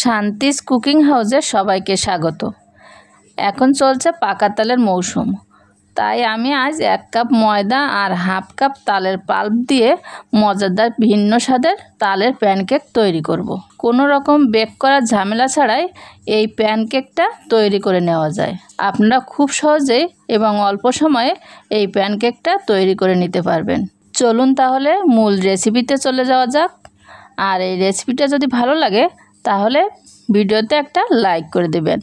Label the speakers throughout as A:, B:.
A: শান্তিস cooking হাউসে সবাইকে স্বাগত। এখন চলছে পাকা তালের মৌসুম, তাই আমি আজ 1 কাপ ময়দা আর হাফ কাপ তালের পাল্প দিয়ে মজাদার ভিন্ন স্বাদের তালের প্যানকেক তৈরি করব। কোনো রকম বেক করার ঝামেলা ছাড়াই এই প্যানকেকটা তৈরি করে নেওয়া যায়। আপনারা খুব সহজেই এবং অল্প সময়ে এই প্যানকেকটা তৈরি করে নিতে পারবেন। চলুন তাহলে মূল রেসিপিতে চলে যাওয়া যাক। আর এই রেসিপিটা যদি ভালো লাগে তাহলে ভিডিওতে একটা লাইক করে দেবেন।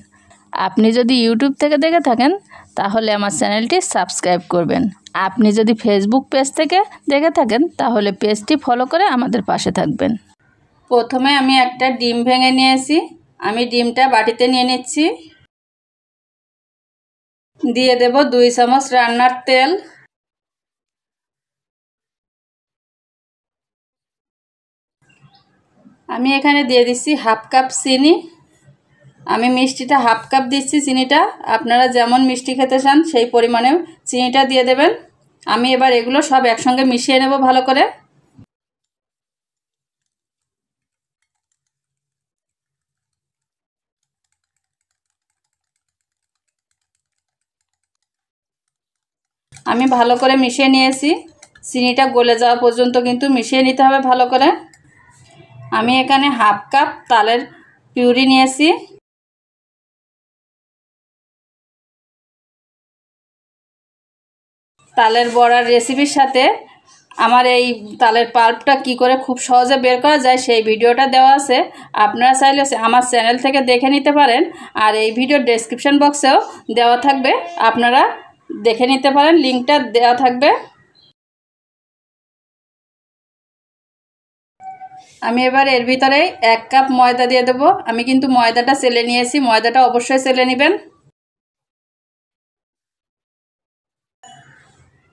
A: আপনি যদি ইউটিউব থেকে দেখে থাকেন তাহলে আমার চ্যানেলটি সাবস্ক্রাইব করবেন। আপনি যদি ফেসবুক পেজ থেকে দেখে থাকেন তাহলে পেজটি ফলো করে আমাদের পাশে থাকবেন। প্রথমে আমি একটা ডিম ভেঙে নিয়েছি, আমি ডিমটা বাটিতে নিয়ে নিচ্ছি। দিয়ে দেব 2 চামচ রান্নার তেল। আমি এখানে দিয়ে দিচ্ছি হাফ কাপ চিনি। আমি মিষ্টিটা হাফ কাপ দিচ্ছি, চিনিটা আপনারা যেমন মিষ্টি খেতে চান সেই পরিমাণে চিনিটা দিয়ে দেবেন। আমি এবার এগুলো সব একসঙ্গে মিশিয়ে নেব ভালো করে। আমি ভালো করে মিশিয়ে নিয়েছি, চিনিটা গলে যাওয়া পর্যন্ত কিন্তু মিশিয়ে নিতে হবে ভালো করে। আমি এখানে হাফ কাপ তালের পিউরি নিয়েছি। তালের বড়ার রেসিপির সাথে আমার এই তালের পাল্পটা কি করে খুব সহজে বের করা যায় সেই ভিডিওটা দেওয়া আছে, আপনারা চাইলে আমার চ্যানেল থেকে দেখে নিতে পারেন। আর এই ভিডিওর ডেসক্রিপশন বক্সেও দেওয়া থাকবে, আপনারা দেখে নিতে পারেন, লিঙ্কটা দেওয়া থাকবে। আমি এবার এর ভিতরে 1 কাপ ময়দা দিয়ে দেবো। আমি কিন্তু ময়দাটা চেলে নিয়েছি, ময়দাটা অবশ্যই চেলে নেবেন।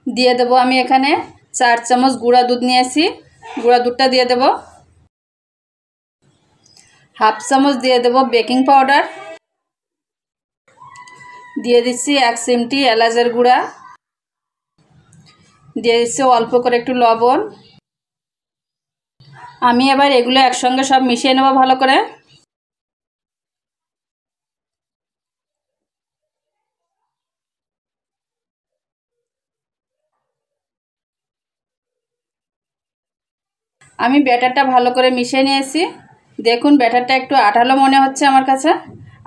A: দিয়ে দেবো আমি এখানে 4 চামচ গুঁড়া দুধ নিয়েছি, গুঁড়া দুধটা দিয়ে দেব। হাফ চামচ দিয়ে দেব বেকিং পাউডার। দিয়ে দিচ্ছি 1 চিমটি এলাচের গুঁড়া। দিয়ে দিচ্ছি অল্প করে একটু লবণ। আমি এবার এগুলো একসঙ্গে সব মিশিয়ে নেব ভালো করে। আমি ব্যাটারটা ভালো করে মিশিয়ে নিয়েছি। দেখুন ব্যাটারটা একটু আঠালো মনে হচ্ছে আমার কাছে।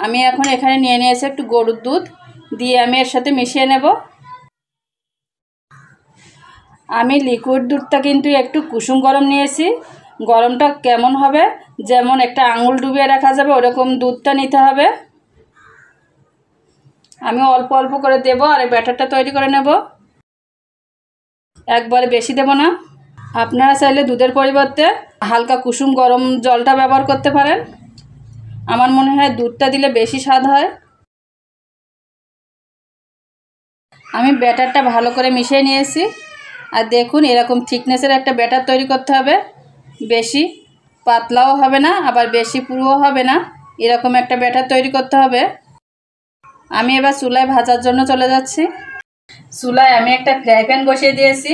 A: আমি এখন এখানে নিয়ে নিয়েছি একটু গরুর দুধ, দিয়ে আমি এর সাথে মিশিয়ে নেব। আমি লিকুইড দুধটা কিন্তু একটু কুসুম গরম নিয়েছি। গরমটা কেমন হবে, যেমন একটা আঙুল ডুবিয়ে রাখা যাবে ওরকম দুধটা নিতে হবে। আমি অল্প অল্প করে দেব আর ব্যাটারটা তৈরি করে নেব, একবারে বেশি দেব না। আপনারা চাইলে দুধের পরিবর্তে হালকা কুসুম গরম জলটা ব্যবহার করতে পারেন। আমার মনে হয় দুধটা দিলে বেশি স্বাদ হয়। আমি ব্যাটারটা ভালো করে মিশিয়ে নিয়েছি। আর দেখুন এরকম থিকনেসের একটা ব্যাটার তৈরি করতে হবে, বেশি পাতলাও হবে না আবার বেশি পুরুও হবে না, এরকম একটা ব্যাটার তৈরি করতে হবে। আমি এবার চুলায় ভাজার জন্য চলে যাচ্ছি। চুলায় আমি একটা ফ্রাই প্যান বসিয়ে দিয়েছি,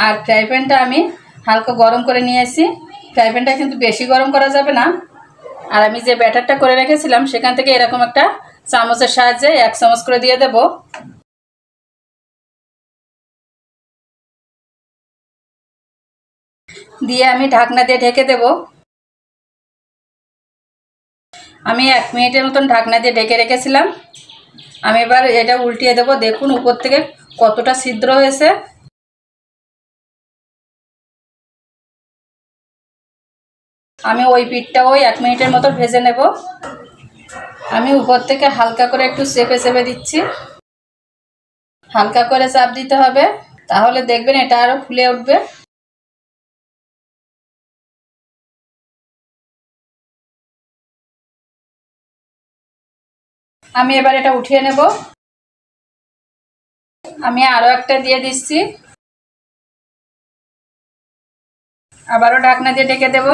A: আর ফ্রাই প্যানটা আমি হালকা গরম করে নিয়েছি। ফ্রাই প্যানটা কিন্তু বেশি গরম করা যাবে না। আর আমি যে ব্যাটারটা করে রেখেছিলাম সেখান থেকে এরকম একটা চামচের সাহায্যে 1 চামচ করে দিয়ে দেব। দিয়ে আমি ঢাকনা দিয়ে ঢেকে দেব। আমি 1 মিনিটের মতন ঢাকনা দিয়ে ঢেকে রেখেছিলাম। আমি এবার এটা উল্টিয়ে দেব। দেখুন উপর থেকে কতটা ছিদ্র হয়েছে। আমি ওই পিঠটাও 1 মিনিটের মতো ভেজে নেব। আমি উপর থেকে হালকা করে একটু চেপে চেপে দিচ্ছি, হালকা করে চাপ দিতে হবে, তাহলে দেখবেন এটা আরো ফুলে উঠবে। আমি এবার এটা উঠিয়ে নেব। আমি আরো একটা দিয়ে দিচ্ছি, আবারও ঢাকনা দিয়ে ঢেকে দেব।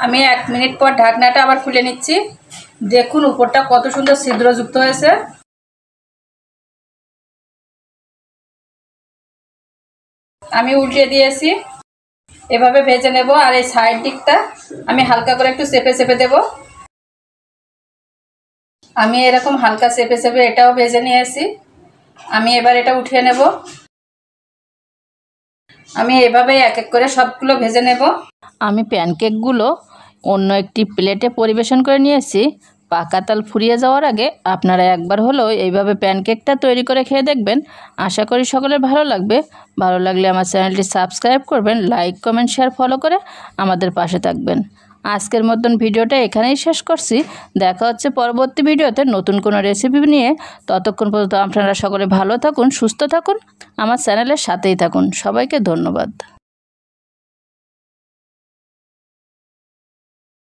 A: আমি 1 মিনিট পর ঢাকনাটা আবার খুলে নিচ্ছি। দেখুন উপরটা কত সুন্দর ছিদ্রযুক্ত হয়েছে। আমি উল্টিয়ে দিয়েছি। এভাবে ভেজে নেব। আর এই সাইড দিকটা আমি হালকা করে একটু চেপে চেপে দেব। আমি এরকম হালকা চেপে চেপে এটাও ভেজে নিয়েছি। আমি এবার এটা উঠিয়ে নেব। আমি এভাবেই এক এক করে সবগুলো ভেজে নেব। আমি প্যানকেকগুলো অন্য একটি প্লেটে পরিবেশন করে নিয়েছি। পাকা তাল ফুরিয়ে যাওয়ার আগে আপনারা একবার হলেও এইভাবে প্যানকেকটা তৈরি করে খেয়ে দেখবেন। আশা করি সকলের ভালো লাগবে। ভালো লাগলে আমার চ্যানেলটি সাবস্ক্রাইব করবেন, লাইক কমেন্ট শেয়ার ফলো করে আমাদের পাশে থাকবেন। আজকের মতন ভিডিওটা এখানেই শেষ করছি। দেখা হচ্ছে পরবর্তী ভিডিওতে নতুন কোনো রেসিপি নিয়ে। ততক্ষণ পর্যন্ত আপনারা সকলে ভালো থাকুন, সুস্থ থাকুন, আমার চ্যানেলের সাথেই থাকুন। সবাইকে ধন্যবাদ।